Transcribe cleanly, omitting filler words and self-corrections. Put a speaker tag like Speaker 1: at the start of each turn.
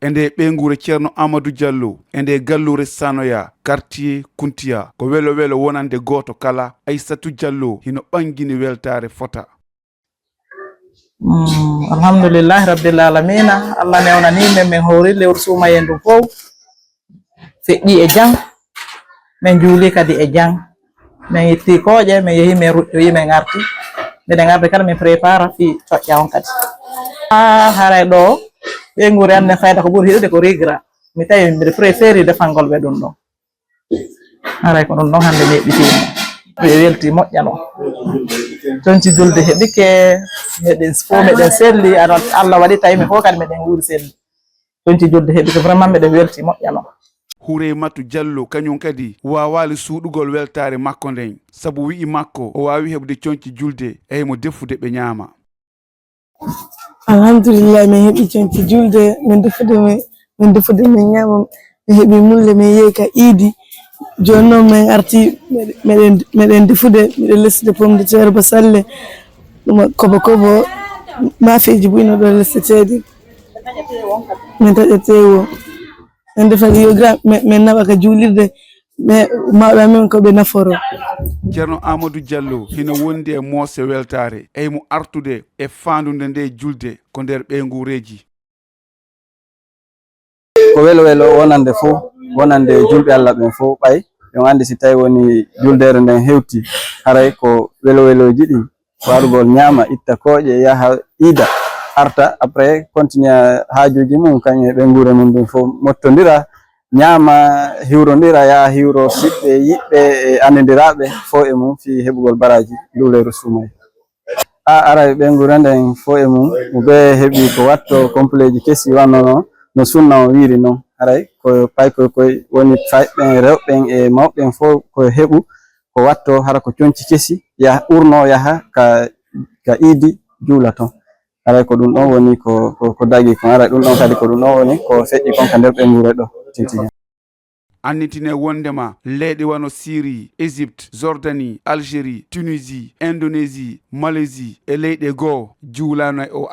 Speaker 1: e nde ɓeygure ceerno Amadou Diallo e nde gallure Sanoya quartier Kuntiya ko welo welo wonande goto kala Aissatou Diallo hino ɓangini weltare fota.
Speaker 2: Alhamdulillah rabbil alamina Allah newnani min hori lewru sumayendu fof feƴƴi e jang min juuli kadi e jang min yetti kooƴe min yeehi min ruƴƴoyi min arti miɗen arde kadi min prépare fi coƴƴa on kadi haray ɗo ɓeygure ande fayda ko ɓuuri hiɗude ko rigra mi tawi mbiɗa préféré defangol ɓe ɗum ɗon haray ko ɗum ɗon hande mi heɓɓitima ɓe welti moƴƴano tonci julde heɓike meɗen fof meɗen selli Allah waɗi tawi min fof kadi meɗen wuuri selli tonci julde heɓike vraiment meɗen welti moƴƴano.
Speaker 1: Houreymatu Diallo kañum kadi wawali suuɗugol weltare makko nden sabu wi'i makko o wawi heɓde coñci julde e mo defude ɓe ñaama.
Speaker 3: Alhamdulillah min heɓi coñci julde min defude min ñaama mi heɓi mulle min yehi ka iidi joni noon min arti meɗen defude miɗen lessude pomme de terre basalle ɗum kobo mafeji buyno ɗo lessetede min taƴatewo min defani yoga min naɓa ka juulirde mawɓe amen koɓe naforo.
Speaker 1: ceerno Amadou Diallo hino wondi e moose weltare e mo artude e fandude nde julde ko nder ɓeygureji.
Speaker 4: ko welo welo wonande fof wonande julɓe Allah ɓen fof ɓay ɓe andi si tawi woni juldere nden hewti haray ko welo weloji ɗi warugol ñaama itta kooƴe yaha ida arta après continue haajuji mum kañum e ɓeygure mum ɗum fof mottodira ñaama hiwrodira yaha hiwro siɓɓe yiɓɓe e andidiraɓe fof e mum fi heɓugol baraji lewru sumay ara ɓeygure nden fof e mum ɓe heɓi ko watto complet ji kesi wannono no sunna o wiiri noon haray ko pay koye woni fayɓen rewɓen e mawɓen fof ko heɓu ko watto hara ko coñci kesi yaha urno yaha ka iidi juula toon haray ko ɗum ɗon woni ko dagi kon haray ɗum ɗon kadi ko ɗum ɗon woni ko feƴƴi kon ka nder ɓeygure ɗo tintini.
Speaker 1: Annitine wondema leyɗe wano Syrie, Égypte, Jordanie, Algérie, Tunisie, Indonésie, Malaisie e leyɗe goo juulano o